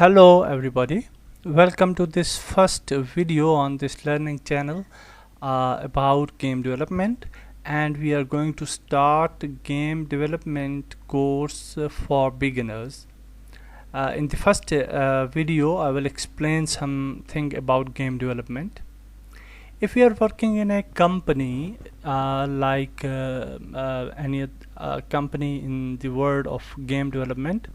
Hello everybody, welcome to this first video on this learning channel about game development, and we are going to start game development course for beginners. In the first video I will explain something about game development. If you are working in a company like any company in the world of game development,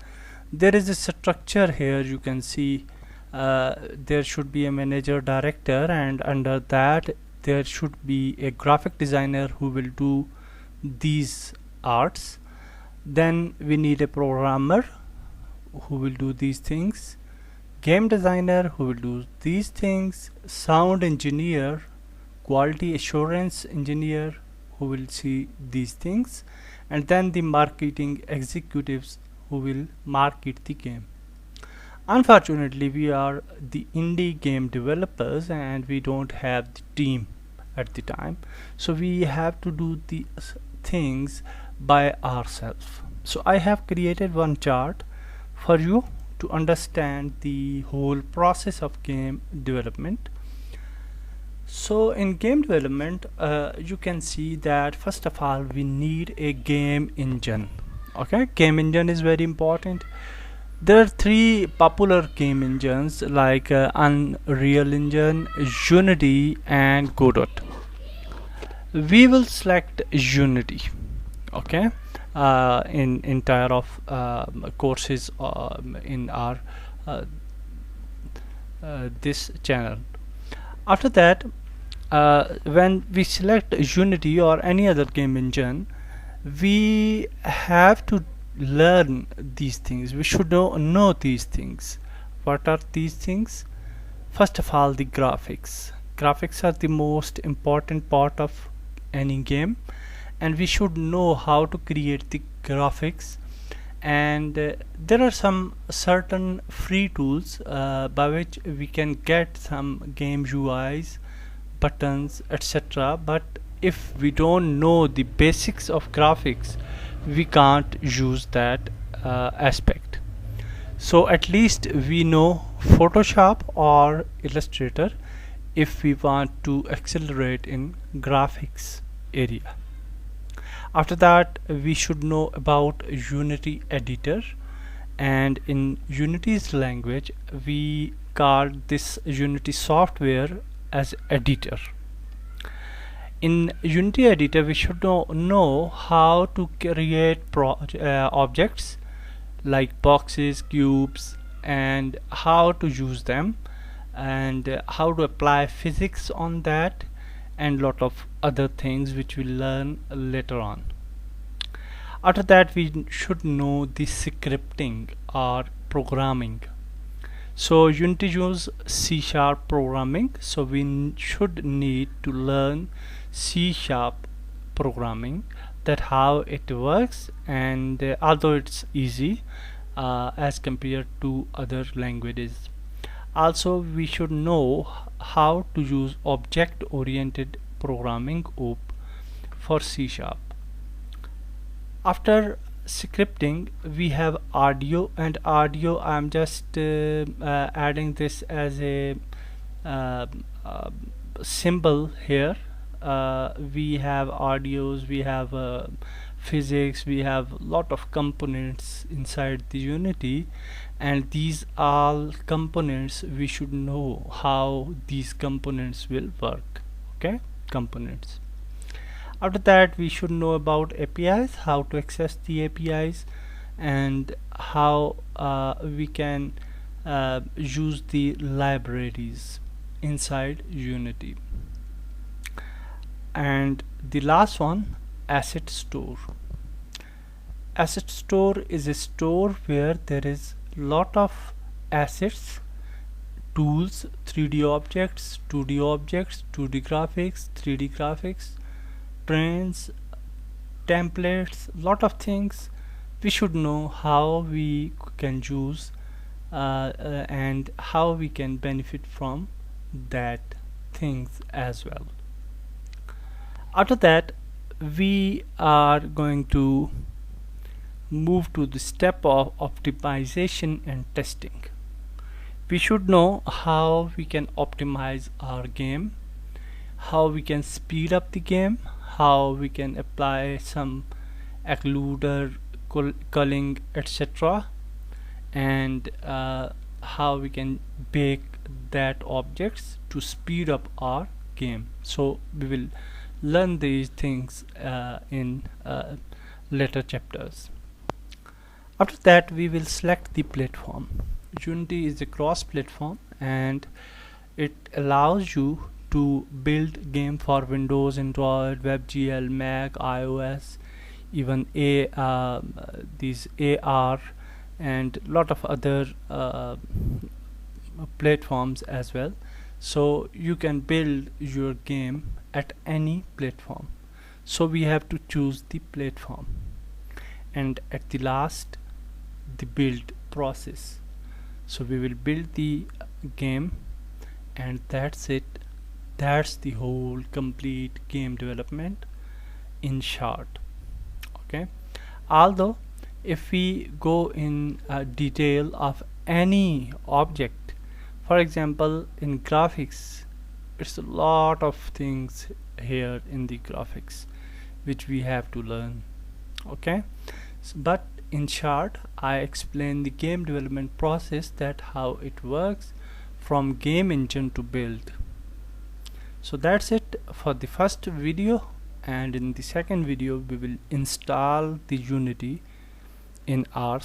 there is a structure here. You can see there should be a manager, director, and under that there should be a graphic designer who will do these arts. Then we need a programmer who will do these things, game designer who will do these things, sound engineer, quality assurance engineer who will see these things, and then the marketing executives who will market the game. Unfortunately, we are the indie game developers and we don't have the team at the time, so we have to do these things by ourselves. So I have created one chart for you to understand the whole process of game development. So in game development, you can see that first of all we need a game engine. Okay, game engine is very important. There are three popular game engines like Unreal Engine, Unity, and Godot. We will select Unity, okay, in entire of courses in our this channel. After that, when we select Unity or any other game engine, we have to learn these things. We should know these things. What are these things? First of all, the graphics. Graphics are the most important part of any game, and we should know how to create the graphics. And there are some certain free tools by which we can get some game UIs, buttons, etc. But if we don't know the basics of graphics, we can't use that aspect. So at least we know Photoshop or Illustrator if we want to accelerate in graphics area. After that, we should know about Unity editor, and in Unity's language we call this Unity software as editor. In Unity editor we should know how to create objects like boxes, cubes, and how to use them, and how to apply physics on that, and lot of other things which we'll learn later on. After that, we should know the scripting or programming. So Unity use C# programming, so we should need to learn C# programming, that how it works, and although it's easy as compared to other languages. Also we should know how to use object oriented programming OOP for C#. After scripting we have audio, and audio I'm just adding this as a symbol here. We have audios, we have physics, we have lot of components inside the Unity, and these all components we should know how these components will work. Okay, components. After that we should know about APIs, how to access the APIs, and how we can use the libraries inside Unity. And the last one, asset store. Asset store is a store where there is lot of assets, tools, 3D objects, 2D objects, 2D graphics, 3D graphics, trains, templates, lot of things. We should know how we can use and how we can benefit from that things as well. After that we are going to move to the step of optimization and testing. We should know how we can optimize our game, how we can speed up the game, how we can apply some occluder, culling, etc., and how we can bake that objects to speed up our game. So we will learn these things in later chapters. After that, we will select the platform. Unity is a cross platform and it allows you to build game for Windows, Android, WebGL, Mac, iOS, even these AR and lot of other platforms as well. So you can build your game at any platform. So we have to choose the platform, and at the last, the build process. So we will build the game, and that's it. That's the whole complete game development in short. Okay, although if we go in detail of any object, for example in graphics, it's a lot of things here in the graphics which we have to learn. Okay, but in short, I explain the game development process, that how it works from game engine to build. So that's it for the first video, and in the second video we will install the Unity in our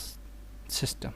system.